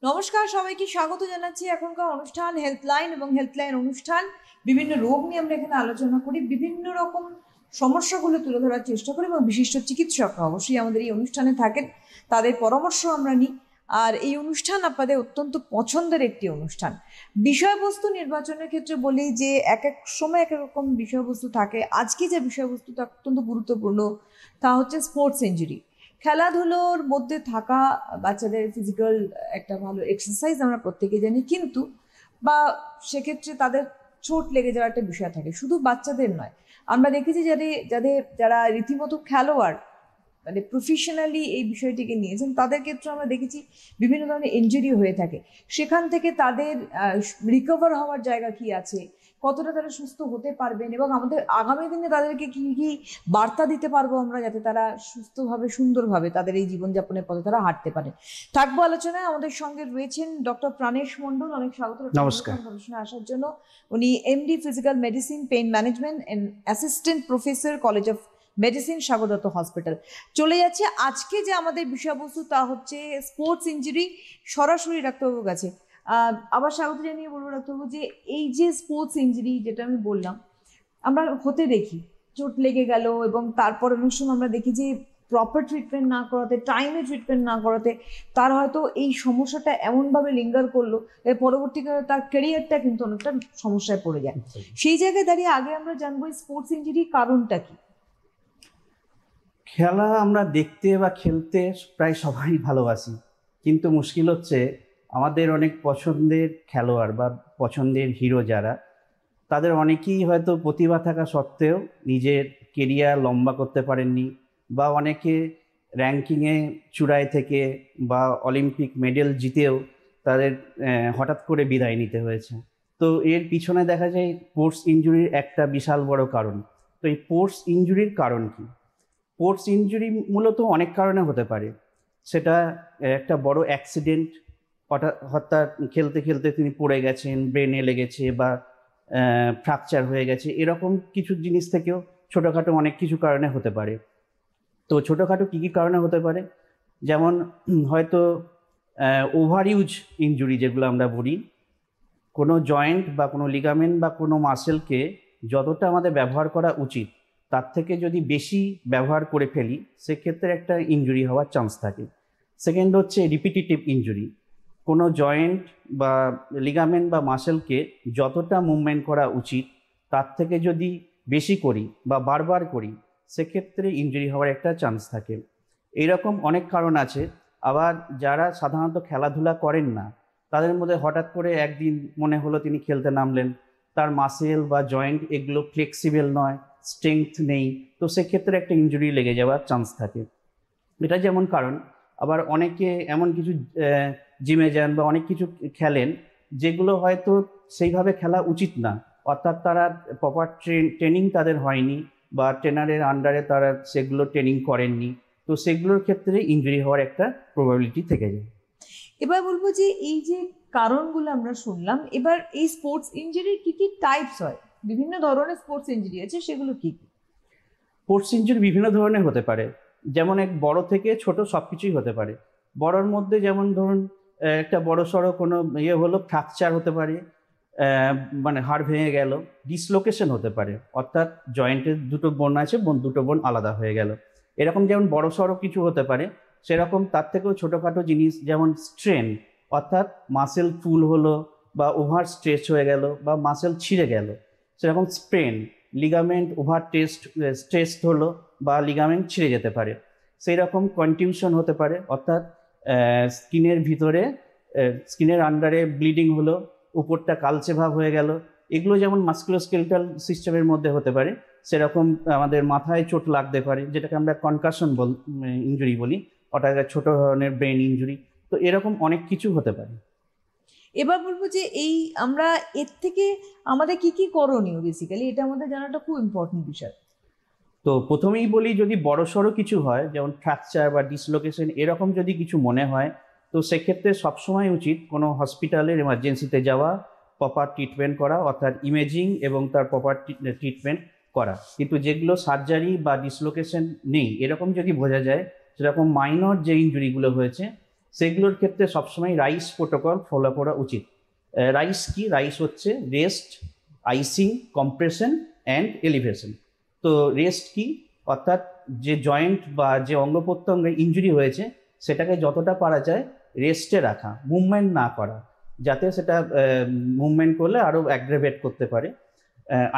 নমস্কার, সবাইকে স্বাগত জানাচ্ছি এখনকার অনুষ্ঠান হেল্পলাইন এবং হেল্পলাইন অনুষ্ঠান। বিভিন্ন রোগ নিয়ে আমরা এখানে আলোচনা করি, বিভিন্ন রকম সমস্যাগুলো তুলে ধরার চেষ্টা করি এবং বিশিষ্ট চিকিৎসকরা অবশ্যই আমাদের এই অনুষ্ঠানে থাকেন, তাদের পরামর্শ আমরা নিই। আর এই অনুষ্ঠান আপনাদের অত্যন্ত পছন্দের একটি অনুষ্ঠান। বিষয়বস্তু নির্বাচনের ক্ষেত্রে বলি যে এক এক সময় এক এক রকম বিষয়বস্তু থাকে। আজকে যে বিষয়বস্তুটা অত্যন্ত গুরুত্বপূর্ণ তা হচ্ছে স্পোর্টস ইনজুরি। খেলাধুলোর মধ্যে থাকা বাচ্চাদের ফিজিক্যাল একটা ভালো এক্সারসাইজ আমরা প্রত্যেকে জানি, কিন্তু বা সেক্ষেত্রে তাদের চোট লেগে যাওয়ার একটা বিষয় থাকে। শুধু বাচ্চাদের নয়, আমরা দেখেছি যারা রীতিমতো খেলোয়াড়, মানে প্রফেশনালি এই বিষয়টিকে নিয়েছেন, তাদের ক্ষেত্রে আমরা দেখেছি বিভিন্ন ধরনের ইনজুরি হয়ে থাকে। সেখান থেকে তাদের রিকভার হওয়ার জায়গা কি আছে, কতটা তারা সুস্থ হতে পারবেন এবং আমাদের আগামী দিনে তাদেরকে কি কি বার্তা দিতে পারবো আমরা, যাতে তারা সুস্থভাবে সুন্দরভাবে তাদের এই জীবনযাপনের পথে তারা হাঁটতে পারে। থাকবো আলোচনায়। আমাদের সঙ্গে রয়েছেন ডক্টর প্রাণেশ মণ্ডল, অনেক স্বাগত নমস্কার। গবেষণায় আসার জন্য। উনি MD physical medicine, pain management and assistant professor, college of medicine, স্বাগতত হসপিটাল। চলে যাচ্ছে আজকে যে আমাদের বিষয়বস্তু, তা হচ্ছে স্পোর্টস ইনজুরি। সরাসরি ডাক্তারবাবুর কাছে আবার স্বাগত জানিয়ে বলবো ডাক্তারবাবু, যে এই যে স্পোর্টস ইনজুরি যেটা আমি বললাম, আমরা হতে দেখি চোট লেগে গেল এবং তারপর অনেক সময় আমরা দেখি যে প্রপার ট্রিটমেন্ট না করাতে, টাইমে ট্রিটমেন্ট না করাতে তার হয়তো এই সমস্যাটা এমনভাবে লিঙ্গার করলো, এর পরবর্তীকালে তার ক্যারিয়ারটা কিন্তু অনেকটা সমস্যায় পড়ে যায়। সেই জায়গায় দাঁড়িয়ে আগে আমরা জানবো স্পোর্টস ইনজুরির কারণটা কি। খেলা আমরা দেখতে বা খেলতে প্রায় সবাই ভালোবাসি, কিন্তু মুশকিল হচ্ছে আমাদের অনেক পছন্দের খেলোয়াড় বা পছন্দের হিরো যারা, তাদের অনেকেই হয়তো প্রতিভা থাকা সত্ত্বেও নিজের কেরিয়ার লম্বা করতে পারেননি, বা অনেকে র্যাঙ্কিংয়ে চূড়ায় থেকে বা অলিম্পিক মেডেল জিতেও তাদের হঠাৎ করে বিদায় নিতে হয়েছে। তো এর পিছনে দেখা যায় স্পোর্টস ইনজুরির একটা বিশাল বড় কারণ। তো এই স্পোর্টস ইনজুরির কারণ কি? স্পোর্টস ইনজুরি মূলত অনেক কারণে হতে পারে। সেটা একটা বড় অ্যাক্সিডেন্ট, হঠাৎ খেলতে খেলতে তিনি পড়ে গেছেন, ব্রেনে লেগেছে বা ফ্র্যাকচার হয়ে গেছে, এরকম কিছু জিনিস থেকেও ছোটোখাটো অনেক কিছু কারণে হতে পারে। তো ছোটোখাটো কী কী কারণে হতে পারে, যেমন হয়তো ওভার ইউজ ইনজুরি যেগুলো আমরা বলি, কোনো জয়েন্ট বা কোনো লিগামেন্ট বা কোনো মাসেলকে যতটা আমাদের ব্যবহার করা উচিত তার থেকে যদি বেশি ব্যবহার করে ফেলি, সেক্ষেত্রে একটা ইনজুরি হওয়ার চান্স থাকে। সেকেন্ড হচ্ছে রিপিটিটিভ ইনজুরি। কোনো জয়েন্ট বা লিগামেন্ট বা মাসেলকে যতটা মুভমেন্ট করা উচিত তার থেকে যদি বেশি করি বা বারবার করি, সেক্ষেত্রে ইনজুরি হওয়ার একটা চান্স থাকে। এইরকম অনেক কারণ আছে। আবার যারা সাধারণত খেলাধুলা করেন না, তাদের মধ্যে হঠাৎ করে একদিন মনে হলো তিনি খেলতে নামলেন, তার মাসেল বা জয়েন্ট এগুলো ফ্লেক্সিবল নয়, স্ট্রেংথ নেই, তো সেক্ষেত্রে একটা ইনজুরি লেগে যাওয়ার চান্স থাকে। এটা যেমন কারণ। আবার অনেকে এমন কিছু জিমে যান বা অনেক কিছু খেলেন যেগুলো হয়তো সেইভাবে খেলা উচিত না, অর্থাৎ তারা প্রপার ট্রেনিং তাদের হয়নি বা ট্রেনারের আন্ডারে তারা সেগুলো ট্রেনিং করেননি, তো সেগুলোর ক্ষেত্রে ইনজুরি হওয়ার একটা প্রবাবিলিটি থেকে যায়। এবার বলবো যে এই যে কারণগুলো আমরা শুনলাম, এবার এই স্পোর্টস ইনজুরির কি কি টাইপস হয়? বিভিন্ন ধরনের স্পোর্টস ইনজুরি আছে, সেগুলো কি কি? স্পোর্টস ইনজুরি বিভিন্ন ধরনের হতে পারে, যেমন এক বড় থেকে ছোট সব কিছুই হতে পারে। বড়র মধ্যে যেমন ধরুন একটা বড় সড়ো কোনো হলো, ফ্র্যাকচার হতে পারে, মানে হাড় ভেঙে গেল, ডিসলোকেশন হতে পারে, অর্থাৎ জয়েন্টের দুটো বোন আছে, দুটো বোন আলাদা হয়ে গেল, এরকম যেমন বড় সড়ো কিছু হতে পারে। সেরকম তার থেকেও ছোটোখাটো জিনিস, যেমন স্ট্রেন, অর্থাৎ মাসেল ফুল হলো বা ওভার স্ট্রেচ হয়ে গেল বা মাসেল ছিঁড়ে গেল, সেরকম স্প্রেন, লিগামেন্ট ওভার স্ট্রেসড হলো বা লিগামেন্ট ছিঁড়ে যেতে পারে। সেই রকম কনটিউশন হতে পারে, অর্থাৎ স্কিনের ভিতরে, স্কিনের আন্ডারে ব্লিডিং হলো, উপরটা কালচে ভাব হয়ে গেল, এগুলো যেমন মাস্কুলোস্কেলেটাল সিস্টেমের মধ্যে হতে পারে। সেরকম আমাদের মাথায় চোট লাগতে পারে, যেটাকে আমরা কনকাশন ইনজুরি বলি, ওটা একটা ছোটো ধরনের ব্রেন ইনজুরি। তো এরকম অনেক কিছু হতে পারে। এবার বলবো যে এই আমরা এর থেকে আমাদের কি কি করণীয়, বেসিক্যালি এটা আমাদের জানাটা খুব ইম্পর্টেন্ট বিষয়। তো প্রথমেই বলি, যদি বড়সড় কিছু হয়, যেমন ফ্র্যাকচার বা ডিসলোকেশন এরকম যদি কিছু মনে হয়, তো সেক্ষেত্রে সবসময় উচিত কোনো হসপিটালের এমার্জেন্সিতে যাওয়া, প্রপার ট্রিটমেন্ট করা, অর্থাৎ ইমেজিং এবং তার প্রপার ট্রিটমেন্ট করা। কিন্তু যেগুলো সার্জারি বা ডিসলোকেশন নেই, এরকম যদি বোঝা যায়, সেরকম মাইনর যে ইনজুরিগুলো হয়েছে, সেগুলোর ক্ষেত্রে সবসময় রাইস প্রোটোকল ফলো করা উচিত। রাইস কি? রাইস হচ্ছে rest, icing, compression and elevation. তো রেস্ট কি? অর্থাৎ যে জয়েন্ট বা যে অঙ্গ প্রত্যঙ্গে ইনজুরি হয়েছে সেটাকে যতটা পারা যায় রেস্টে রাখা, মুভমেন্ট না করা, যাতে সেটা মুভমেন্ট করলে আরও অ্যাগ্রেভেট করতে পারে।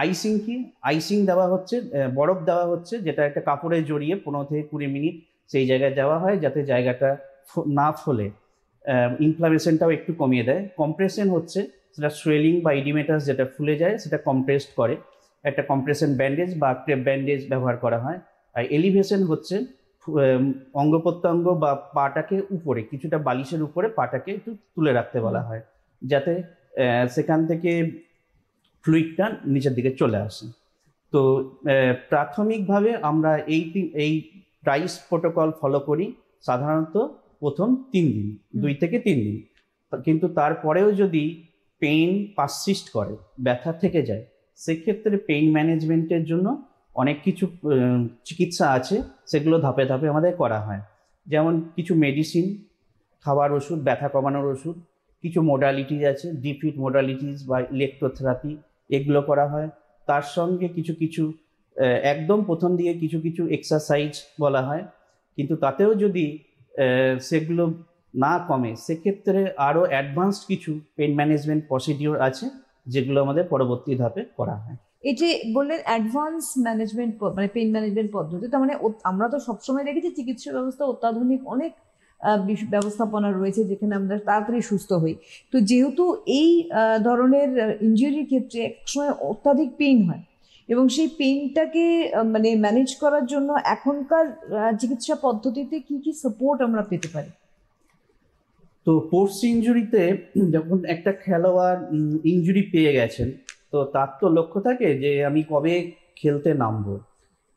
আইসিং কি? আইসিং দেওয়া হচ্ছে, বরফ দেওয়া হচ্ছে, যেটা একটা কাপড়ে জড়িয়ে 15 থেকে 20 মিনিট সেই জায়গায় দেওয়া হয় যাতে জায়গাটা না ফোলে, ইনফ্লামেশনটাও একটু কমিয়ে দেয়। কম্প্রেশন হচ্ছে সেটা সোয়েলিং বা ইডিমেটাস যেটা ফুলে যায় সেটা কম্প্রেসড করে, একটা কম্প্রেশন ব্যান্ডেজ বা ক্রেপ ব্যান্ডেজ ব্যবহার করা হয়। আর এলিভেশন হচ্ছে অঙ্গ প্রত্যঙ্গ বা পাটাকে উপরে, কিছুটা বালিশের উপরে পাটাকে একটু তুলে রাখতে বলা হয় যাতে সেখান থেকে ফ্লুইডটা নিচের দিকে চলে আসে। তো প্রাথমিকভাবে আমরা এই রাইস প্রোটোকল ফলো করি সাধারণত প্রথম 3 দিন, 2 থেকে 3 দিন। কিন্তু তারপরেও যদি পেইন পারসিস্ট করে, ব্যথা থেকে যায়, সেক্ষেত্রে পেইন ম্যানেজমেন্টের জন্য অনেক কিছু চিকিৎসা আছে, সেগুলো ধাপে ধাপে আমাদের করা হয়। যেমন কিছু মেডিসিন, খাবার ওষুধ, ব্যথা কমানোর ওষুধ, কিছু মোডালিটিস আছে, ডিফিট মোডালিটিস বা ইলেকট্রোথেরাপি, এগুলো করা হয়। তার সঙ্গে কিছু কিছু একদম প্রথম দিকে কিছু কিছু এক্সারসাইজ বলা হয়। কিন্তু তাতেও যদি সেগুলো না কমে সেক্ষেত্রে আরও অ্যাডভান্সড কিছু পেইন ম্যানেজমেন্ট প্রসিডিওর আছে যেগুলো আমাদের পরবর্তী ধাপে করা হয়। এই যে বললেন অ্যাডভান্স ম্যানেজমেন্ট, মানে পেইন ম্যানেজমেন্ট পদ্ধতি, তার মানে আমরা তো সবসময় দেখেছি চিকিৎসা ব্যবস্থা অত্যাধুনিক অনেক ব্যবস্থাপনা রয়েছে যেখানে আমরা তাড়াতাড়ি সুস্থ হই। তো যেহেতু এই ধরনের ইনজুরির ক্ষেত্রে একসময় অত্যাধিক পেইন হয় এবং সেই পেইনটাকে মানে ম্যানেজ করার জন্য এখনকার চিকিৎসা পদ্ধতিতে কি কি সাপোর্ট আমরা পেতে পারি? তো পোস্ট ইনজুরিতে যখন একটা খেলোয়াড় ইনজুরি পেয়ে গেছেন, তো তার তো লক্ষ্য থাকে যে আমি কবে খেলতে নামবো,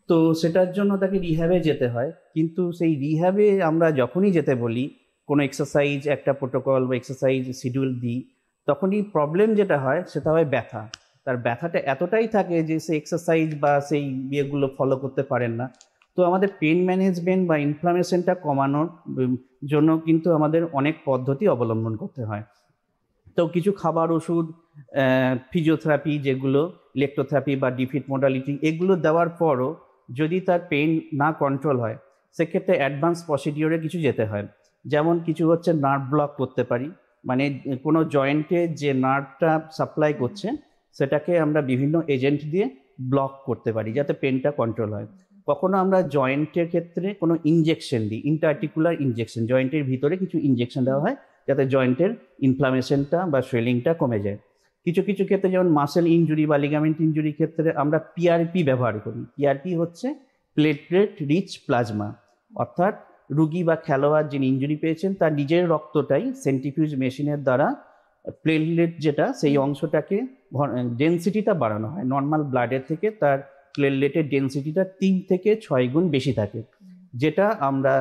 তো সেটার জন্য তাকে রিহ্যাবে যেতে হয়। কিন্তু সেই রিহ্যাবে আমরা যখনই যেতে বলি, কোনো এক্সারসাইজ, একটা প্রোটোকল বা এক্সারসাইজ শিডিউল দিই, তখনই প্রবলেম যেটা হয় সেটা হয় ব্যথা। তার ব্যথাটা এতটাই থাকে যে সে এক্সারসাইজ বা সেই ইয়েগুলো ফলো করতে পারেন না। তো আমাদের পেন ম্যানেজমেন্ট বা ইনফ্লামেশনটা কমানোর জন্য কিন্তু আমাদের অনেক পদ্ধতি অবলম্বন করতে হয়। তো কিছু খাবার, ওষুধ, ফিজিওথেরাপি যেগুলো, ইলেকট্রোথেরাপি বা ডিফিট মোডালিটি, এগুলো দেওয়ার পরও যদি তার পেইন না কন্ট্রোল হয় সেক্ষেত্রে অ্যাডভান্স প্রসিডিওরে কিছু যেতে হয়। যেমন কিছু হচ্ছে নার্ভ ব্লক করতে পারি, মানে কোনো জয়েন্টে যে নার্ভটা সাপ্লাই করছে সেটাকে আমরা বিভিন্ন এজেন্ট দিয়ে ব্লক করতে পারি যাতে পেনটা কন্ট্রোল হয়। কখনো আমরা জয়েন্টের ক্ষেত্রে কোনো ইনজেকশন দিই, ইন্টারআর্টিকুলার ইনজেকশন, জয়েন্টের ভিতরে কিছু ইনজেকশন দেওয়া হয় যাতে জয়েন্টের ইনফ্লামেশনটা বা সোয়েলিংটা কমে যায়। কিছু কিছু ক্ষেত্রে যেমন মাসেল ইনজুরি বা লিগামেন্ট ইনজুরির ক্ষেত্রে আমরা পিআরপি ব্যবহার করি। পিআরপি হচ্ছে প্লেটলেট রিচ প্লাজমা, অর্থাৎ রুগী বা খেলোয়াড় যিনি ইনজুরি পেয়েছেন তার নিজের রক্তটাই সেন্ট্রিফিউজ মেশিনের দ্বারা প্লেটলেট যেটা, সেই অংশটাকে ডেনসিটিটা বাড়ানো হয়। নর্মাল ব্লাডের থেকে তার প্লেটলেটের ডেনসিটিটা 3 থেকে 6 গুণ বেশি থাকে, যেটা আমরা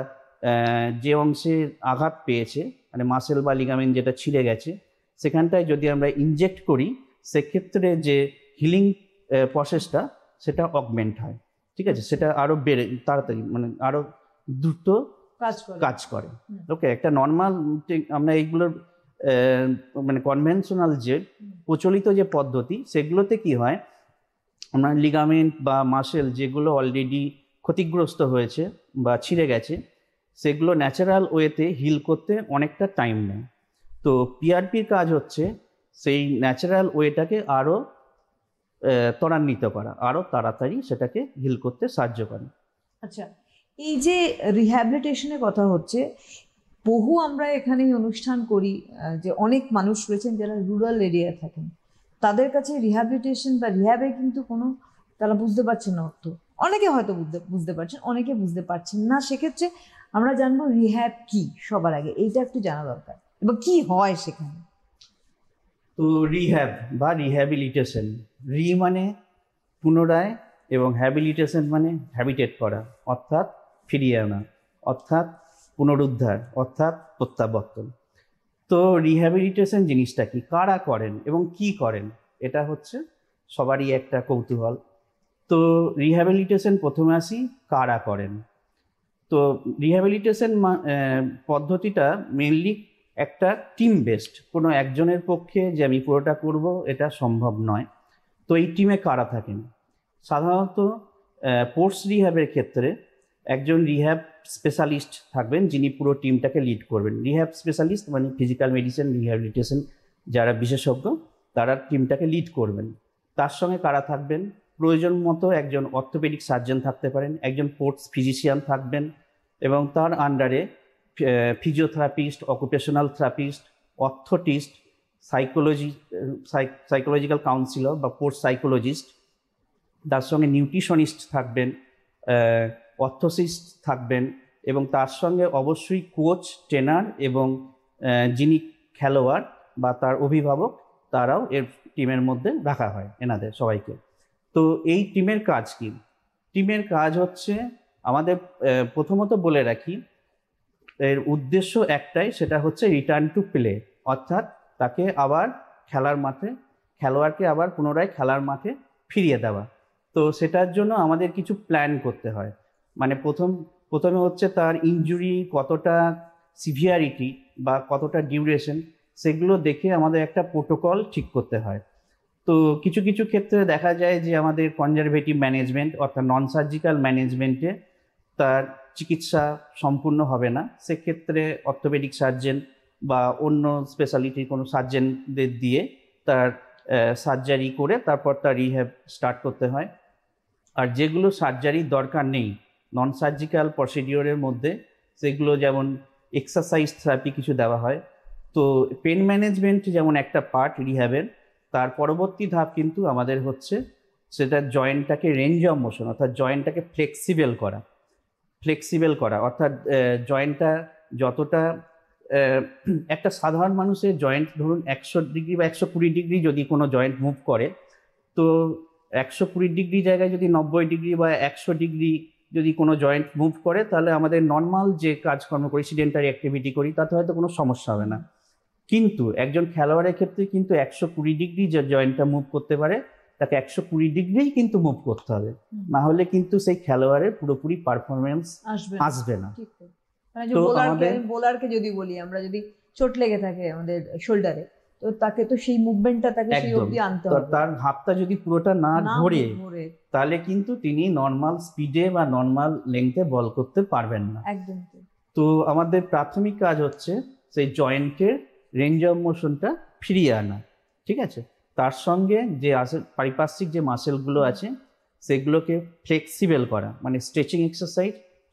যে অংশে আঘাত পেয়েছে, মানে মাসেল বা লিগামেন্ট যেটা ছিঁড়ে গেছে, সেখানটায় যদি আমরা ইনজেক্ট করি সেক্ষেত্রে যে হিলিং প্রসেসটা সেটা অগমেন্ট হয়। ঠিক আছে, সেটা আরও তাড়াতাড়ি, মানে আরও দ্রুত কাজ করে। ওকে, একটা নর্মাল আমরা এইগুলোর মানে কনভেনশনাল যে প্রচলিত যে পদ্ধতি, সেগুলোতে কি হয়, আমরা লিগামেন্ট বা মাসেল যেগুলো অলরেডি ক্ষতিগ্রস্ত হয়েছে বা ছিঁড়ে গেছে সেগুলো ন্যাচারাল ওয়েতে হিল করতে অনেকটা টাইম নেয়। তো পিআরপির কাজ হচ্ছে সেই ন্যাচারাল ওয়েটাকে আরও ত্বরান্বিত করা, আরও তাড়াতাড়ি সেটাকে হিল করতে সাহায্য করে। আচ্ছা, এই যে রিহ্যাবিলিটেশনের কথা হচ্ছে, বহু আমরা এখানে অনুষ্ঠান করি যে অনেক মানুষ রয়েছেন যারা রুরাল এরিয়ায় থাকেন, তাদের কাছে রিহ্যাবিলিটেশন বা রিহ্যাবে কিন্তু কোনো, তারা বুঝতে পারছেন না অর্থ। অনেকে হয়তো বুঝতে পারছেন, অনেকে বুঝতে পারছেন না। সেক্ষেত্রে আমরা জানবো রিহ্যাব কি, সবার আগে এইটা একটু জানা দরকার, এবং কি হয় সেখানে। তো রিহ্যাব বা রিহ্যাবিলিটেশন, রি মানে পুনরায় এবং হ্যাবিলিটেশন মানে হ্যাবিটেট করা, অর্থাৎ ফিরিয়ে আনা, অর্থাৎ পুনরুদ্ধার, অর্থাৎ প্রত্যাবর্তন। তো রিহ্যাবিলিটেশন জিনিসটা কি, কারা করেন এবং কি করেন, এটা হচ্ছে সবারই একটা কৌতূহল। তো রিহ্যাবিলিটেশন প্রথমে আসি কারা করেন। তো রিহ্যাবিলিটেশন পদ্ধতিটা মেনলি একটা টিম বেসড, কোনো একজনের পক্ষে যে আমি পুরোটা করব এটা সম্ভব নয়। তো এই টিমে কারা থাকেন? সাধারণত পোস্ট রিহ্যাবের ক্ষেত্রে একজন রিহ্যাব স্পেশালিস্ট থাকবেন, যিনি পুরো টিমটাকে লিড করবেন। রিহ্যাব স্পেশালিস্ট মানে ফিজিক্যাল মেডিসিন রিহ্যাবিলিটেশন যারা বিশেষজ্ঞ, তারা টিমটাকে লিড করবেন। তার সঙ্গে কারা থাকবেন? প্রয়োজন মতো একজন অর্থোপেডিক সার্জন থাকতে পারেন, একজন স্পোর্টস ফিজিশিয়ান থাকবেন, এবং তার আন্ডারে physiotherapist, occupational therapist, orthotist, psychological councillor বা স্পোর্টস সাইকোলজিস্ট, তার সঙ্গে নিউট্রিশনিস্ট থাকবেন, অর্থোসিস্ট থাকবেন, এবং তার সঙ্গে অবশ্যই কোচ, ট্রেনার এবং যিনি খেলোয়াড় বা তার অভিভাবক, তারাও এর টিমের মধ্যে রাখা হয় এনাদের সবাইকে। তো এই টিমের কাজ কি? টিমের কাজ হচ্ছে আমাদের প্রথমত বলে রাখি, এর উদ্দেশ্য একটাই, সেটা হচ্ছে রিটার্ন টু প্লে, অর্থাৎ তাকে আবার খেলার মাঠে, খেলোয়াড়কে আবার পুনরায় খেলার মাঠে ফিরিয়ে দেওয়া। তো সেটার জন্য আমাদের কিছু প্ল্যান করতে হয়। মানে প্রথমে হচ্ছে তার ইনজুরি কতটা সিভিয়ারিটি বা কতটা ডিউরেশন, সেগুলো দেখে আমাদের একটা প্রোটোকল ঠিক করতে হয়। তো কিছু কিছু ক্ষেত্রে দেখা যায় যে আমাদের কনজারভেটিভ ম্যানেজমেন্ট অর্থাৎ নন সার্জিক্যাল ম্যানেজমেন্টে তার চিকিৎসা সম্পূর্ণ হবে না, সেক্ষেত্রে অর্থোপেডিক সার্জন বা অন্য স্পেশালিটির কোনো সার্জনদের দিয়ে তার সার্জারি করে তারপর তার রিহ্যাব স্টার্ট করতে হয়। আর যেগুলো সার্জারির দরকার নেই নন সার্জিক্যাল প্রসিডিওরের মধ্যে, সেগুলো যেমন এক্সারসাইজ থেরাপি কিছু দেওয়া হয়। তো পেন ম্যানেজমেন্ট যেমন একটা পার্ট রিহ্যাবের, তার পরবর্তী ধাপ কিন্তু আমাদের হচ্ছে সেটা জয়েন্টটাকে রেঞ্জ অফ মোশন অর্থাৎ জয়েন্টটাকে ফ্লেক্সিবল করা অর্থাৎ জয়েন্টটা যতটা একটা সাধারণ মানুষের জয়েন্ট ধরুন 100 ডিগ্রি বা 120 ডিগ্রি যদি কোনো জয়েন্ট মুভ করে, তো 120 ডিগ্রি জায়গায় যদি 90 ডিগ্রি বা 100 ডিগ্রি যদি কোনো জয়েন্ট মুভ করে, তাহলে আমাদের নর্মাল যে কাজকর্ম করি, সিডেন্টারি অ্যাক্টিভিটি করি, তাতে হয়তো কোনো সমস্যা হবে না। কিন্তু একজন খেলোয়াড়ের ক্ষেত্রে কিন্তু 120 ডিগ্রি যে জয়েন্টটা মুভ করতে পারে, তাকে 120 ডিগ্রিই কিন্তু মুভ করতে হবে, না হলে কিন্তু সেই খেলোয়াড়ের পুরোপুরি পারফরমেন্স আসবে না। মানে যে তো বোলারকে যদি বলি, আমরা যদি চোট লেগে থাকে আমাদের শোল্ডারে, তো তাকে তো সেই মুভমেন্টটা তাকে সেই অবধি আনতে হবে। তার হাতটা যদি পুরোটা না ধরে, তাহলে কিন্তু তিনি নর্মাল স্পিডে বা নর্মাল লেংথে বল করতে পারবেন না। একদম। তো আমাদের প্রাথমিক কাজ হচ্ছে সেই জয়েন্টের রেঞ্জ অফ মোশনটা ফিরিয়ে আনা, ঠিক আছে? তার সঙ্গে যে পারিপার্শ্বিক যে মাসেলগুলো আছে সেগুলোকে ফ্লেক্সিবল করা, মানে স্ট্রেচিং এক্সারসাইজ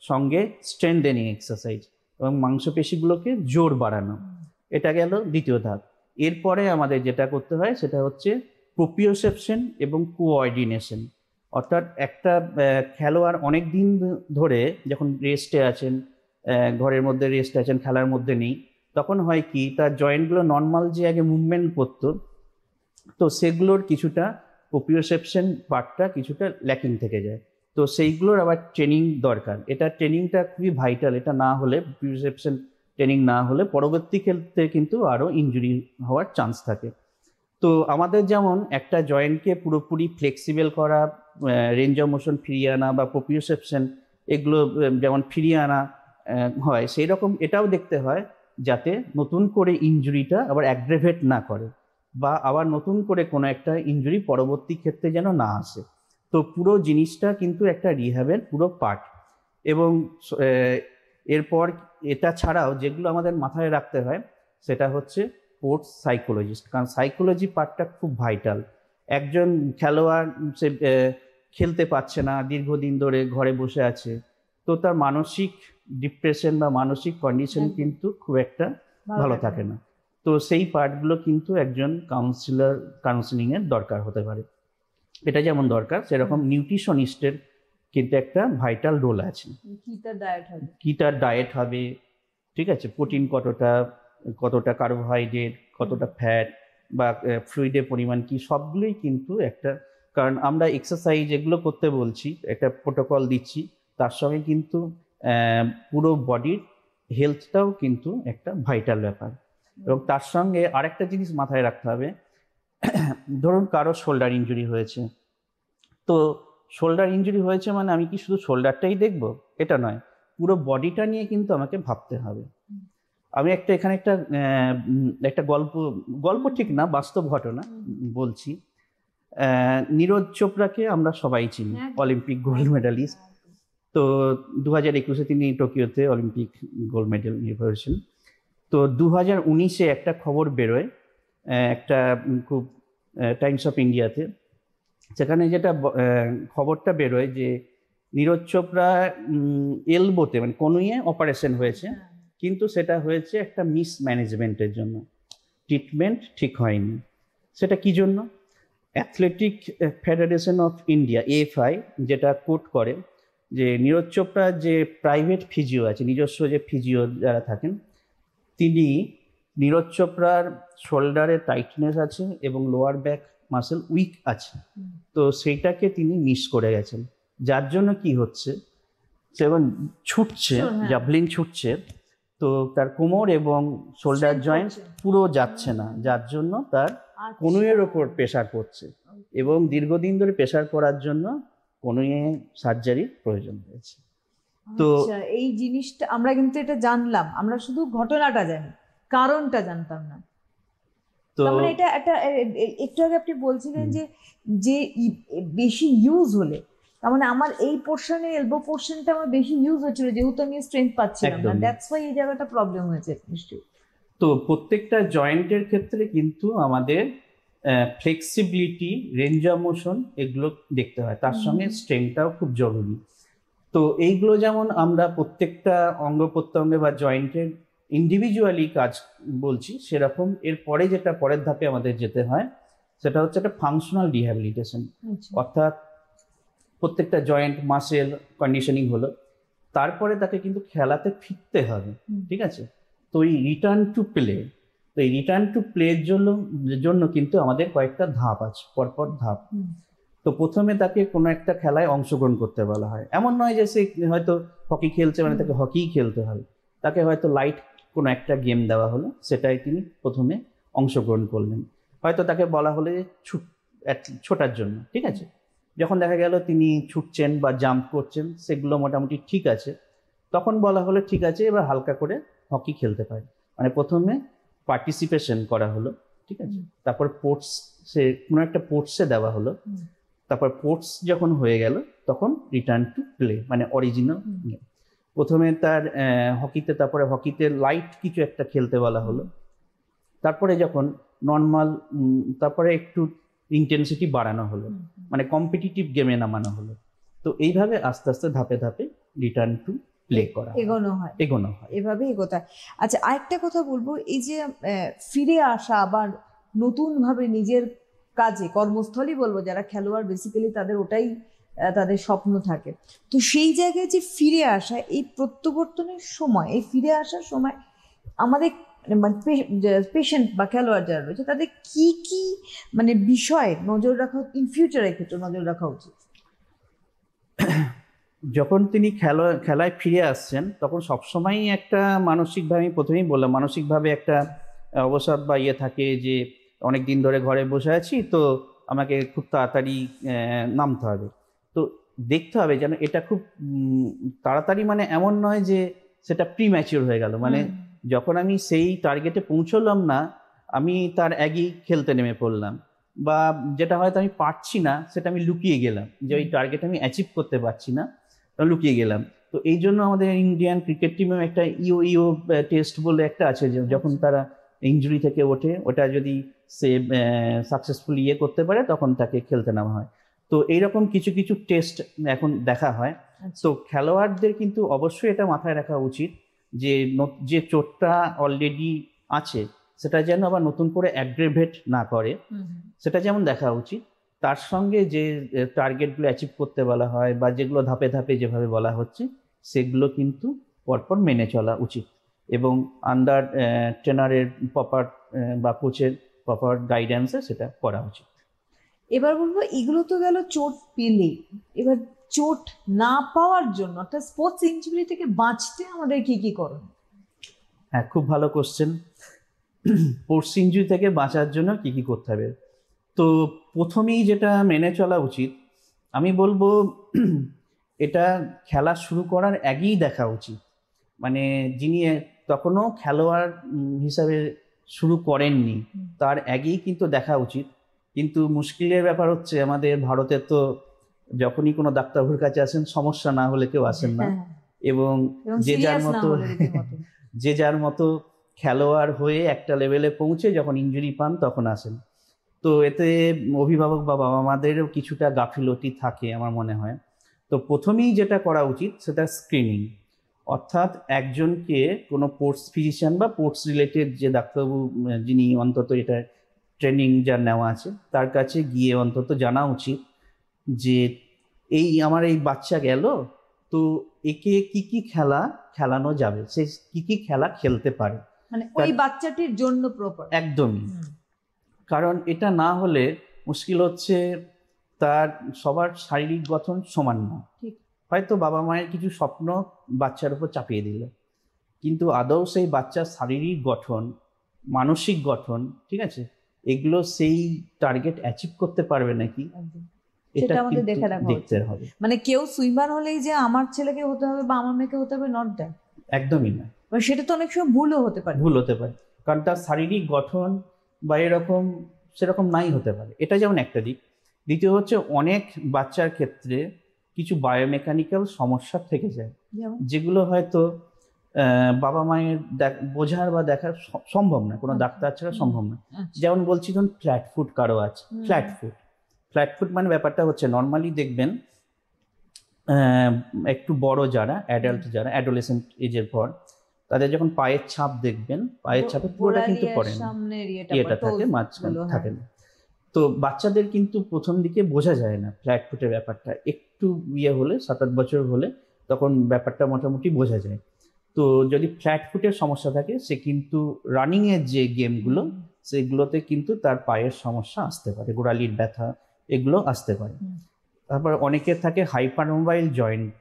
সঙ্গে স্ট্রেনথেনিং এক্সারসাইজ, এবং মাংসপেশিগুলোকে জোর বাড়ানো। এটা গেল দ্বিতীয় ধাপ। এরপরে আমাদের যেটা করতে হয় সেটা হচ্ছে প্রোপিওসেপশন এবং কোঅর্ডিনেশন, অর্থাৎ একটা খেলোয়াড় অনেক দিন ধরে যখন রেস্টে আছেন, ঘরের মধ্যে রেস্টে আছেন, খেলার মধ্যে নেই, তখন হয় কি তার জয়েন্টগুলো নর্মাল যে আগে মুভমেন্ট করতো, তো সেগুলোর কিছুটা প্রোপিওসেপশন পার্টটা কিছুটা ল্যাকিং থেকে যায়। তো সেইগুলোর আবার ট্রেনিং দরকার। এটা ট্রেনিংটা খুবই ভাইটাল। এটা না হলে, প্রোপিওসেপশন ট্রেনিং না হলে পরবর্তী ক্ষেত্রে কিন্তু আরও ইনজুরি হওয়ার চান্স থাকে। তো আমাদের যেমন একটা জয়েন্টকে পুরোপুরি ফ্লেক্সিবল করা, রেঞ্জ অফ মোশন ফিরিয়ে আনা বা প্রোপিওসেপশন এগুলো যেমন ফিরিয়ে আনা হয়, সেই রকম এটাও দেখতে হয় যাতে নতুন করে ইনজুরিটা আবার অ্যাগ্রেভেট না করে, বা আবার নতুন করে কোনো একটা ইনজুরি পরবর্তী ক্ষেত্রে যেন না আসে। তো পুরো জিনিসটা কিন্তু একটা রিহ্যাবের পুরো পার্ট। এবং এরপর এটা ছাড়াও যেগুলো আমাদের মাথায় রাখতে হয় সেটা হচ্ছে স্পোর্টস সাইকোলজিস্ট, কারণ সাইকোলজি পার্টটা খুব ভাইটাল। একজন খেলোয়াড় সে খেলতে পারছে না, দীর্ঘদিন ধরে ঘরে বসে আছে, তো তার মানসিক ডিপ্রেশন বা মানসিক কন্ডিশন কিন্তু খুব একটা ভালো থাকে না। তো সেই পার্টগুলো কিন্তু একজন কাউন্সিলিংয়ের দরকার হতে পারে। এটা যেমন দরকার, সেরকম নিউট্রিশনিস্টের কিন্তু একটা ভাইটাল রোল আছে। কি তার ডায়েট হবে, ঠিক আছে, প্রোটিন কতটা কার্বোহাইড্রেট, কতটা ফ্যাট বা ফ্লুইডের পরিমাণ কি, সবগুলোই কিন্তু একটা, কারণ আমরা এক্সারসাইজ এগুলো করতে বলছি, একটা প্রোটোকল দিচ্ছি, তার সঙ্গে কিন্তু পুরো বডির হেলথটাও কিন্তু একটা ভাইটাল ব্যাপার। এবং তার সঙ্গে আরেকটা জিনিস মাথায় রাখতে হবে, ধরুন কারো শোল্ডার ইনজুরি হয়েছে, তো শোল্ডার ইনজুরি হয়েছে মানে আমি কি শুধু শোল্ডারটাই দেখব? এটা নয়, পুরো বডিটা নিয়ে কিন্তু আমাকে ভাবতে হবে। আমি এখানে একটা গল্প ঠিক না, বাস্তব ঘটনা বলছি। নীরজ চোপড়াকে আমরা সবাই চিনি, অলিম্পিক গোল্ড মেডালিস্ট। তো 2021-এ তিনি টোকিওতে অলিম্পিক গোল্ড মেডেল নিয়ে করেছিলেন। তো 2019-এ একটা খবর বেরোয়, একটা খুব টাইমস অফ ইন্ডিয়াতে, সেখানে যেটা খবরটা বেরোয় যে নীরজ চোপড়া এলবোতে মানে কনুইয়ে অপারেশন হয়েছে, কিন্তু সেটা হয়েছে একটা মিসম্যানেজমেন্টের জন্য, ট্রিটমেন্ট ঠিক হয়নি। সেটা কি জন্য? Athletic federation of India AFI যেটা কোট করে যে নীরজ চোপড়ার যে প্রাইভেট ফিজিও আছে, নিজস্ব যে ফিজিও যারা থাকেন, তিনি নীরজ চোপড়ার শোল্ডারে টাইটনেস আছে এবং লোয়ার ব্যাক মাসেল উইক আছে, তো সেইটাকে তিনি মিস করে গেছেন। যার জন্য কি হচ্ছে, সেভেন ছুটছে, জাভলিন ছুটছে, তো তার কোমর এবং শোল্ডার জয়েন্ট পুরো যাচ্ছে না, যার জন্য তার কনুইয়ের ওপর প্রেশার পড়ছে এবং দীর্ঘদিন ধরে প্রেশার পড়ার জন্য কনুইয়ে সার্জারির প্রয়োজন হয়েছে। তো এই জিনিসটা আমরা কিন্তু এটা জানলাম, আমরা শুধু ঘটনাটা জানি, কারণটা জানতাম না। তো মানে এটা একটা একটু আগে আপনি বলছিলেন যে বেশি ইউজ হলে, তার মানে আমার এই পোর্শনে এলবো পোর্শনটা আমার বেশি ইউজ হচ্ছিল, যেহেতু আমি স্ট্রেংথ পাচ্ছিলাম না, দ্যাটস ওয়াই এই জায়গাটা প্রবলেম হয়েছে নিশ্চয়ই। তো প্রত্যেকটা জয়েন্টের ক্ষেত্রে কিন্তু আমাদের ফ্লেক্সিবিলিটি, রেঞ্জ অফ মোশন এগুলো দেখতে হয়, তার সঙ্গে স্ট্রেংথটাও খুব জরুরি। তো এইগুলো যেমন আমরা প্রত্যেকটা অঙ্গ প্রত্যঙ্গে বা জয়েন্টের ইন্ডিভিজুয়ালি কাজ বলছি, সেরকম এরপরে যেটা পরের ধাপে আমাদের যেতে হয় সেটা হচ্ছে একটা ফাংশনাল রিহ্যাবিলিটেশন। অর্থাৎ প্রত্যেকটা জয়েন্ট মাসেল কন্ডিশনিং হলো, তারপরে তাকে কিন্তু খেলাতে ফিরতে হবে, ঠিক আছে? তো এই রিটার্ন টু প্লে, তো এই রিটার্ন টু প্লের জন্য কিন্তু আমাদের কয়েকটা ধাপ আছে, পরপর ধাপ। তো প্রথমে তাকে কোনো একটা খেলায় অংশগ্রহণ করতে বলা হয়। এমন নয় যে সে হয়তো হকি খেলছে মানে তাকে হকিই খেলতে হবে, তাকে হয়তো লাইট কোনো একটা গেম দেওয়া হলো, সেটাই তিনি প্রথমে অংশগ্রহণ করলেন। হয়তো তাকে বলা হলে ছোটার জন্য, ঠিক আছে? যখন দেখা গেল তিনি ছুটছেন বা জাম্প করছেন, সেগুলো মোটামুটি ঠিক আছে, তখন বলা হলো ঠিক আছে এবার হালকা করে হকি খেলতে পারে। মানে প্রথমে পার্টিসিপেশন করা হলো, ঠিক আছে? তারপর কোনো একটা স্পোর্টসে দেওয়া হলো, তারপর স্পোর্টস যখন হয়ে গেল তখন রিটার্ন টু প্লে মানে অরিজিনাল। প্রথমে তার হকিতে লাইট কিছু একটা খেলতে বলা হলো, তারপরে যখন নর্মাল, তারপরে একটু ইন্টেন্সিটি বাড়ানো হলো, মানে কম্পিটিটিভ গেমে নামানো হলো। তো এইভাবে আস্তে আস্তে ধাপে ধাপে রিটার্ন টু প্লে করা এগোনো হয়, এভাবে এগোতে। আচ্ছা, আরেকটা কথা বলবো, এই যে ফিরে আসা আবার নতুন ভাবে নিজের কাজে, কর্মস্থলই বলবো, যারা খেলোয়াড় বেসিক্যালি তাদের ওটাই তাদের স্বপ্ন থাকে, তো সেই জায়গায় যে ফিরে আসা, এই প্রত্যাবর্তনের সময়, এই ফিরে আসার সময় আমাদের পেশেন্ট বা খেলোয়াড় যারা রয়েছে তাদের কি কি মানে বিষয়ে নজর রাখা, ইন ফিউচারের ক্ষেত্রে নজর রাখা উচিত? যখন তিনি খেলায় ফিরে আসছেন তখন সবসময়ই একটা মানসিকভাবে, আমি প্রথমেই বললাম, মানসিকভাবে একটা অবসাদ বা থাকে যে অনেক দিন ধরে ঘরে বসে আছি, তো আমাকে খুব তাড়াতাড়ি নামতে হবে। তো দেখতে হবে যেন এটা খুব তাড়াতাড়ি, মানে এমন নয় যে সেটা প্রিম্যাচিওর হয়ে গেল, মানে যখন আমি সেই টার্গেটে পৌঁছলাম না, আমি তার আগেই খেলতে নেমে পড়লাম, বা যেটা হয়তো আমি পারছি না সেটা আমি লুকিয়ে গেলাম, যে ওই টার্গেট আমি অ্যাচিভ করতে পারছি না, লুকিয়ে গেলাম। তো এই জন্য আমাদের ইন্ডিয়ান ক্রিকেট টিমেও একটা ইও টেস্ট বলে একটা আছে, যে যখন তারা ইনজুরি থেকে ওঠে, ওটা যদি সে সাকসেসফুলি করতে পারে তখন তাকে খেলতে নেওয়া হয়। তো এইরকম কিছু কিছু টেস্ট এখন দেখা হয়। তো খেলোয়াড়দের কিন্তু অবশ্যই এটা মাথায় রাখা উচিত যে চোটটা অলরেডি আছে সেটা যেন আবার নতুন করে অ্যাগ্রেভেট না করে, সেটা যেমন দেখা উচিত। তার সঙ্গে যে টার্গেটগুলো অ্যাচিভ করতে বলা হয় বা যেগুলো ধাপে ধাপে যেভাবে বলা হচ্ছে, সেগুলো কিন্তু পরপর মেনে চলা উচিত এবং আন্ডার ট্রেনারের প্রপার বা কোচের প্রপার গাইডেন্সে সেটা করা উচিত। এবার বলবো, এগুলো তো গেল চোট পেলে, এবার চোট না পাওয়ার জন্য, অর্থাৎ স্পোর্টস ইনজুরি থেকে বাঁচতে আমাদের কি কি করণীয়? হ্যাঁ, খুব ভালো কোশ্চেন। স্পোর্টস ইনজুরি থেকে বাঁচার জন্য কি কি করতে হবে? তো প্রথমেই যেটা মেনে চলা উচিত, আমি বলবো এটা খেলা শুরু করার আগেই দেখা উচিত। মানে যিনি তখনও খেলোয়াড় হিসাবে শুরু করেননি তার আগেই কিন্তু দেখা উচিত। কিন্তু মুশকিলের ব্যাপার হচ্ছে আমাদের ভারতে তো যখনই কোনো ডাক্তারবাবুর কাছে আসেন সমস্যা না হলে কেউ আসেন না, এবং যে যার মতো যে যার মতো খেলোয়াড় হয়ে একটা লেভেলে পৌঁছে যখন ইনজুরি পান তখন আসেন। তো এতে অভিভাবক বা বাবা মাদেরও কিছুটা গাফিলতি থাকে আমার মনে হয়। তো প্রথমেই যেটা করা উচিত সেটা স্ক্রিনিং, অর্থাৎ একজনকে কোনো স্পোর্টস ফিজিশিয়ান বা স্পোর্টস রিলেটেড যে ডাক্তারবাবু যিনি অন্তত এটা ট্রেনিং যার নেওয়া আছে তার কাছে গিয়ে অন্তত জানা উচিত যে আমার এই বাচ্চা গেল, তো একে কি কি খেলা খেলানো যাবে, সে কি কি খেলা খেলতে পারে, মানে ওই বাচ্চাটির জন্য প্রপার। একদমই। কারণ এটা না হলে মুশকিল হচ্ছে তার সবার শারীরিক গঠন সমান না। হয়তো বাবা মায়ের কিছু স্বপ্ন বাচ্চার উপর চাপিয়ে দিল, কিন্তু আদৌ সেই বাচ্চার শারীরিক গঠন, মানসিক গঠন, ঠিক আছে, এগুলো সেই টার্গেট অ্যাচিভ করতে পারবে নাকি এটা আমাদের দেখতে হবে। মানে কেউ সুইমার হলেই যে আমার ছেলেকে হতে হবে বা আমার মেয়েকে হতে হবে, নট দ্যাট। একদমই না। সেটা তো অনেক সময় ভুল হতে পারে, কারণ তার শারীরিক গঠন বা এরকম সেরকম নাই হতে পারে। এটা যেমন একটা দিক। দ্বিতীয় হচ্ছে অনেক বাচ্চার ক্ষেত্রে কিছু বায়োমেকানিক্যাল সমস্যা থেকে যায়, যেগুলো হয়তো বাবা মায়ের বোঝার বা দেখার সম্ভব না, কোনো ডাক্তার ছাড়া সম্ভব না। যেমন বলছি ধরুন ফ্ল্যাট ফুট কারো আছে, ফ্ল্যাট ফুট মানে ব্যাপারটা হচ্ছে নর্মালি দেখবেন একটু বড় যারা অ্যাডাল্ট, যারা অ্যাডোলেসেন্ট এজের পর, তাদের যখন পায়ের ছাপ দেখবেন, পায়ের ছাপে পুরোটা কিন্তু পড়ে না, ইয়েটা থাকে, মাঝখানে থাকে না। তো বাচ্চাদের কিন্তু প্রথম দিকে বোঝা যায় না ফ্ল্যাট ফুটের ব্যাপারটা, একটু হলে 7-8 বছর হলে তখন ব্যাপারটা মোটামুটি বোঝা যায়। তো যদি ফ্ল্যাট ফুটের সমস্যা থাকে সে কিন্তু রানিংয়ের যে গেমগুলো সেগুলোতে কিন্তু তার পায়ের সমস্যা আসতে পারে, গোড়ালির ব্যথা এগুলো আসতে পারে। তারপর অনেকের থাকে হাইপার মোবাইল জয়েন্ট,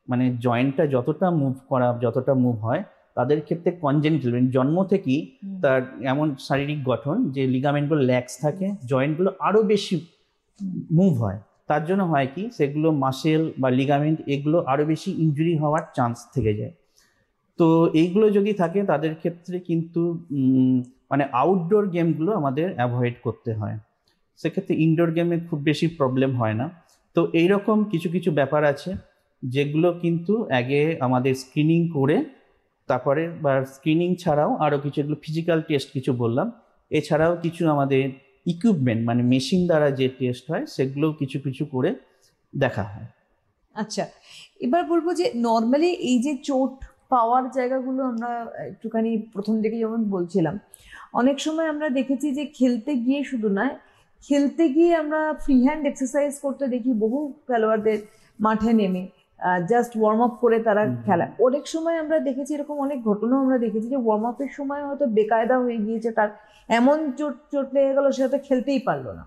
মানে জয়েন্টটা যতটা মুভ হয় তাদের ক্ষেত্রে কনজেনিটাল, জন্ম থেকেই তার এমন শারীরিক গঠন যে লিগামেন্টগুলো ল্যাক্স থাকে, জয়েন্টগুলো আরও বেশি মুভ হয়। তার জন্য হয় কি, সেগুলো মাসেল বা লিগামেন্ট এগুলো আরও বেশি ইনজুরি হওয়ার চান্স থেকে যায়। তো এইগুলো যদি থাকে তাদের ক্ষেত্রে কিন্তু মানে আউটডোর গেমগুলো আমাদের অ্যাভয়েড করতে হয়, সেক্ষেত্রে ইনডোর গেমে খুব বেশি প্রবলেম হয় না। তো এইরকম কিছু কিছু ব্যাপার আছে যেগুলো কিন্তু আগে আমাদের স্ক্রিনিং করে, তারপরে বা স্ক্রিনিং ছাড়াও আরও কিছু, এগুলো ফিজিক্যাল টেস্ট কিছু বললাম, এছাড়াও কিছু আমাদের ইকুইপমেন্ট মানে মেশিন দ্বারা যে টেস্ট হয় সেগুলোও কিছু কিছু করে দেখা হয়। আচ্ছা, এবার বলবো যে নর্মালি এই যে চোট পাওয়ার জায়গাগুলো আমরা একটুখানি প্রথম দিকে যেমন বলছিলাম, অনেক সময় আমরা দেখেছি যে খেলতে গিয়ে শুধু নয়, খেলতে গিয়ে আমরা ফ্রি হ্যান্ড এক্সারসাইজ করতে দেখি বহু খেলোয়াড়দের মাঠে নেমে জাস্ট ওয়ার্ম আপ করে তারা খেলা। অনেক সময় আমরা দেখেছি এরকম অনেক ঘটনাও আমরা দেখেছি যে ওয়ার্ম আপের সময় হয়তো বেকায়দা হয়ে গিয়েছে, তার এমন চোট লেগে গেল সে হয়তো খেলতেই পারলো না।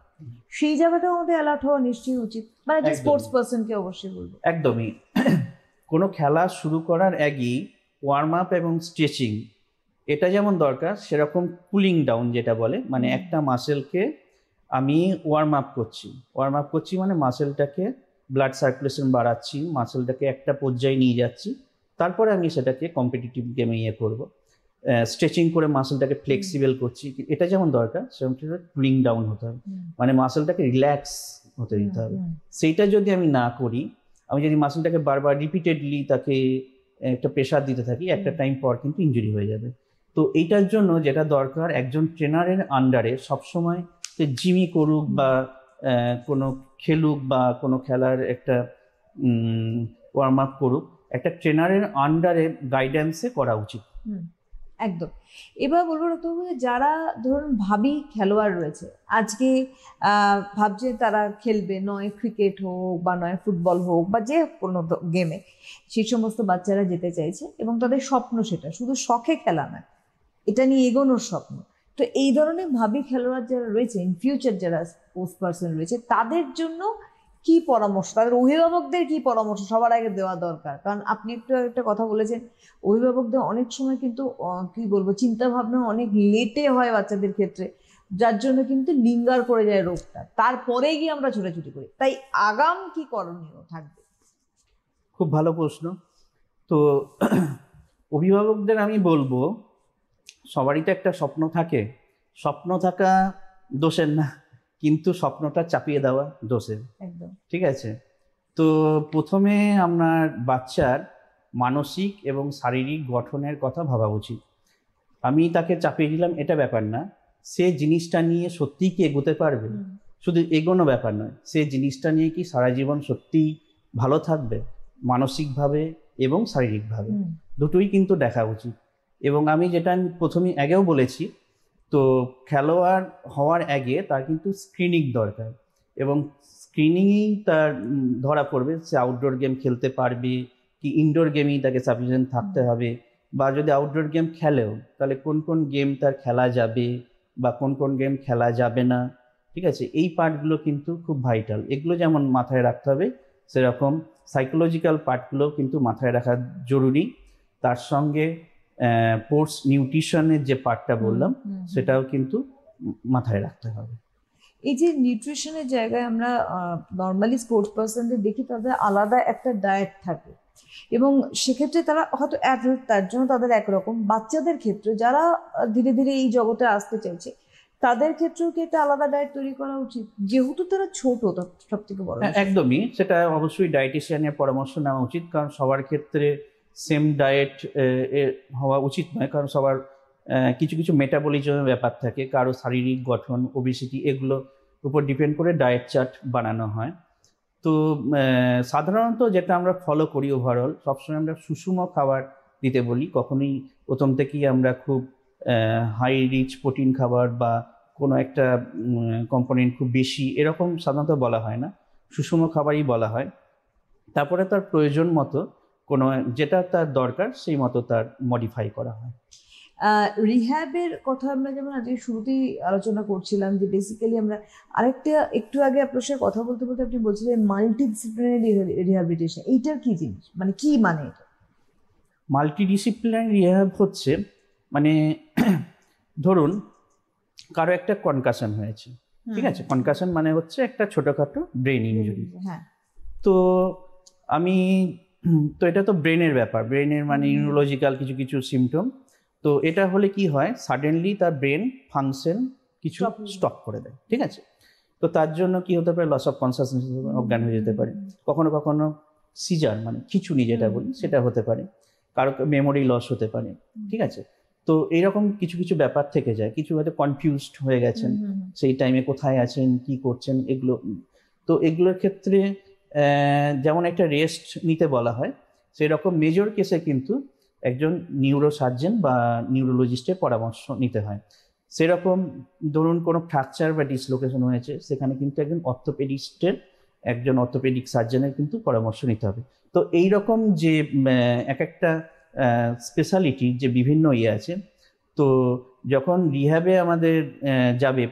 সেই জায়গাটাও আমাদের অ্যালার্ট হওয়া নিশ্চয়ই উচিত, মানে যে স্পোর্টস পার্সনকে অবশ্যই বলবো। একদমই। কোনো খেলা শুরু করার আগেই ওয়ার্ম আপ এবং স্ট্রেচিং এটা যেমন দরকার, সেরকম কুলিং ডাউন যেটা বলে, মানে একটা মাসেলকে আমি ওয়ার্ম আপ করছি মানে মাসেলটাকে ব্লাড সার্কুলেশন বাড়াচ্ছি, মাসেলটাকে একটা পর্যায়ে নিয়ে যাচ্ছি, তারপরে আমি সেটাকে কম্পিটিটিভ গেমে করবো। স্ট্রেচিং করে মাসেলটাকে ফ্লেক্সিবল করছি, এটা যেমন দরকার সেরকম কুলিং ডাউন হতে হবে, মানে মাসেলটাকে রিল্যাক্স হতে দিতে হবে। সেইটা যদি আমি না করি, আমি যদি মাসেলটাকে বারবার রিপিটেডলি তাকে একটা প্রেশার দিতে থাকি, একটা টাইম পর কিন্তু ইনজুরি হয়ে যাবে। তো এইটার জন্য যেটা দরকার, একজন ট্রেনারের আন্ডারে সবসময় সে জিমই করুক বা কোনো খেলুক বা কোনো খেলার একটা ওয়ার্ম আপ করুক, একটা ট্রেনারের আন্ডারে গাইডেন্সে করা উচিত। একদম। এবার বলবো ডাক্তারবাবু, যারা ধরুন ভাবি খেলোয়াড় রয়েছে, আজকে ভাবছে তারা খেলবে, নয় ক্রিকেট হোক বা নয় ফুটবল হোক বা যে কোনো গেমে, সেই সমস্ত বাচ্চারা যেতে চাইছে এবং তাদের স্বপ্ন সেটা শুধু শখে খেলা নয়, এটা নিয়ে এগোনোর স্বপ্ন। তো এই ধরনের ভাবি খেলোয়াড় যারা রয়েছে, ইন ফিউচার যারা স্পোর্টস পার্সন রয়েছে, তাদের জন্য কি পরামর্শ, তাদের অভিভাবকদের কি পরামর্শ সবার আগে দেওয়া দরকার? কারণ আপনি একটা কথা বলেছেন, অভিভাবকদের অনেক সময় কিন্তু কি বলবো, চিন্তা ভাবনা অনেক লেটে হয় বাচ্চাদের ক্ষেত্রে, যার জন্য কিন্তু লিঙ্গার করে যায় রোগটা, তারপরে গিয়ে আমরা ছোটাছুটি করি। তাই আগাম কি করণীয় থাকবে? খুব ভালো প্রশ্ন। তো অভিভাবকদের আমি বলবো, সবারই তো একটা স্বপ্ন থাকে, স্বপ্ন থাকা দোষের না, কিন্তু স্বপ্নটা চাপিয়ে দেওয়া দোষের। একদম। ঠিক আছে, তো প্রথমে আপনার বাচ্চার মানসিক এবং শারীরিক গঠনের কথা ভাবা উচিত। আমি তাকে চাপিয়ে দিলাম এটা ব্যাপার না, সে জিনিসটা নিয়ে সত্যিই কি এগোতে পারবে, শুধু এগোনো ব্যাপার নয়, সে জিনিসটা নিয়ে কি সারা জীবন সত্যিই ভালো থাকবে মানসিকভাবে এবং শারীরিকভাবে, দুটোই কিন্তু দেখা উচিত। এবং আমি যেটা প্রথমে আগেও বলেছি, তো খেলোয়াড় হওয়ার আগে তার কিন্তু স্ক্রিনিং দরকার, এবং স্ক্রিনিংয়েই তার ধরা পড়বে সে আউটডোর গেম খেলতে পারবে কি ইনডোর গেমেই তাকে সাফিসিয়েন্ট থাকতে হবে, বা যদি আউটডোর গেম খেলেও তাহলে কোন কোন গেম তার খেলা যাবে বা কোন কোন গেম খেলা যাবে না। ঠিক আছে, এই পার্টগুলো কিন্তু খুব ভাইটাল, এগুলো যেমন মাথায় রাখতে হবে, সেরকম সাইকোলজিক্যাল পার্টগুলো কিন্তু মাথায় রাখা জরুরি। তার সঙ্গে স্পোর্টস নিউট্রিশনের যে পার্টটা বললাম সেটাও কিন্তু মাথায় রাখতে হবে। এই যে নিউট্রিশনের জায়গায় আমরা নর্মালি স্পোর্টস পার্সনদের দেখি, তাদের আলাদা একটা ডায়েট থাকে এবং সেক্ষেত্রে তারা হয়তো অ্যাডাল্ট, তার জন্য তাদের একরকম। বাচ্চাদের ক্ষেত্রে যারা ধীরে ধীরে এই জগতে আসতে চাইছে, তাদের ক্ষেত্রেও কি একটা আলাদা ডায়েট তৈরি করা উচিত, যেহেতু তারা ছোট? সব থেকে বড় বিষয়। একদমই, সেটা অবশ্যই ডায়েটিশিয়ানের পরামর্শ নেওয়া উচিত, কারণ সবার ক্ষেত্রে সেম ডায়েট হওয়া উচিত নয়, কারণ সবার কিছু কিছু মেটাবলিজমের ব্যাপার থাকে, কারো শারীরিক গঠন, ওবেসিটি, এগুলো উপর ডিপেন্ড করে ডায়েট চার্ট বানানো হয়। তো সাধারণত যেটা আমরা ফলো করি ওভারঅল, সবসময় আমরা সুষম খাবার দিতে বলি, কখনোই প্রথম থেকেই আমরা খুব হাই রিচ প্রোটিন খাবার বা কোনো একটা কম্পোনেন্ট খুব বেশি এরকম সাধারণত বলা হয় না, সুষম খাবারই বলা হয়। তারপরে তার প্রয়োজন মতো কোনো যেটা তার দরকার সেই মতো তার মডিফাই করা হয়। রিহ্যাবের কথা আমরা যেমন আজকে শুরুতেই আলোচনা করছিলাম, যে বেসিক্যালি আমরা আরেকটা একটু আগে আপনার সাথে কথা বলতে বলতে আপনি বলছিলেন মাল্টিডিসিপ্লিনারি রিহ্যাবিলিটেশন, এইটার কি জিনিস, মানে কি মানে এটা? মাল্টিডিসিপ্লিনারি রিহ্যাব হচ্ছে মানে ধরুন কারো একটা কনকাশন হয়েছে, ঠিক আছে, কনকাশন মানে হচ্ছে একটা ছোটখাটো ব্রেন ইনজুরি। হ্যাঁ, তো আমি তো এটা তো ব্রেনের ব্যাপার, ব্রেনের মানে নিউরোলজিক্যাল কিছু কিছু সিমটম। তো এটা হলে কি হয়, সাডেনলি তার ব্রেন ফাংশন কিছু স্টপ করে দেয়, ঠিক আছে। তো তার জন্য কি হতে পারে, লস অফ কনসাসনেস, অজ্ঞান হয়ে যেতে পারে, কখনো কখনো সিজার মানে খিঁচুনি যেটা বলি সেটা হতে পারে, কারো মেমোরি লস হতে পারে, ঠিক আছে। তো এইরকম কিছু কিছু ব্যাপার থেকে যায়, কিছু হয়তো কনফিউজড হয়ে গেছেন সেই টাইমে, কোথায় আছেন কি করছেন এগুলো। তো এগুলোর ক্ষেত্রে যেমন একটা রেস্ট নিতে বলা হয়, সেই রকম মেজর কেসে কিন্তু একজন নিউরোসার্জন বা নিউরোলজিস্টের পরামর্শ নিতে হয়। সেরকম ধরুন কোনো ফ্র্যাকচার বা ডিসলোকেশন হয়েছে, সেখানে কিন্তু একজন অর্থোপেডিক সার্জনের কিন্তু পরামর্শ নিতে হবে। তো এই রকম যে এক একটা স্পেশালিটি যে বিভিন্ন আছে, তো যখন রিহ্যাবে আমাদের যাবে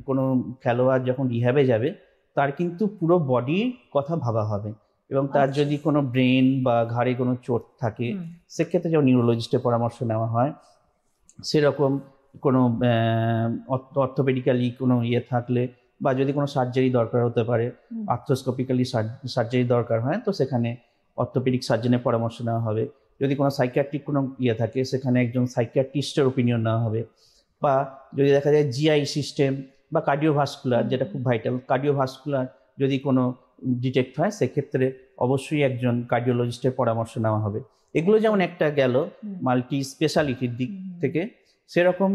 কোনো খেলোয়াড়, যখন রিহ্যাবে যাবে তার কিন্তু পুরো বডির কথা ভাবা হবে, এবং তার যদি কোনো ব্রেন বা ঘাড়ে কোনো চোট থাকে সেক্ষেত্রে যখন নিউরোলজিস্টের পরামর্শ নেওয়া হয়, সেরকম কোনো অর্থোপেডিক্যালি কোনো থাকলে বা যদি কোনো সার্জারি দরকার হতে পারে, আর্থ্রোস্কোপিক্যালি সার্জারি দরকার হয়, তো সেখানে অর্থোপেডিক সার্জনের পরামর্শ নেওয়া হবে। যদি কোনো সাইকিয়াট্রিক কোনো থাকে সেখানে একজন সাইকিয়াট্রিস্টের ওপিনিয়ন নেওয়া হবে। বা যদি দেখা যায় জিআই সিস্টেম বা কার্ডিওভাস্কুলার, যেটা খুব ভাইটাল, কার্ডিওভাস্কুলার যদি কোনো ডিটেক্ট হয় সেক্ষেত্রে অবশ্যই একজন কার্ডিওলজিস্টের পরামর্শ নেওয়া হবে। এগুলো যেমন একটা গেল মাল্টি স্পেশালিটির দিক থেকে, সেরকম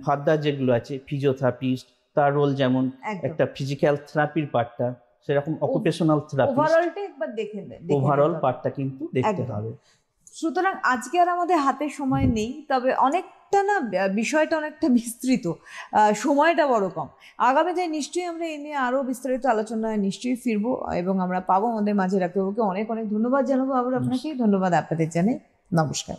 ফার্দার যেগুলো আছে ফিজিওথেরাপিস্ট, তার রোল যেমন একটা ফিজিক্যাল থেরাপির পার্টটা, সেরকম অকুপেশনাল থেরাপি, ওভারঅল পার্টটা কিন্তু দেখতে হবে। সুতরাং আজকে আর আমাদের হাতে সময় নেই, তবে অনেকটা না বিষয়টা অনেকটা বিস্তৃত, সময়টা বড় কম। আগামীতে নিশ্চয়ই আমরা এই নিয়ে আরো বিস্তারিত আলোচনায় নিশ্চয়ই ফিরবো এবং আমরা পাবো আমাদের মাঝে ডাক্তারবাবুকে। অনেক অনেক ধন্যবাদ জানাবো আবার আপনাকে, ধন্যবাদ আপনাদের জানাই, নমস্কার।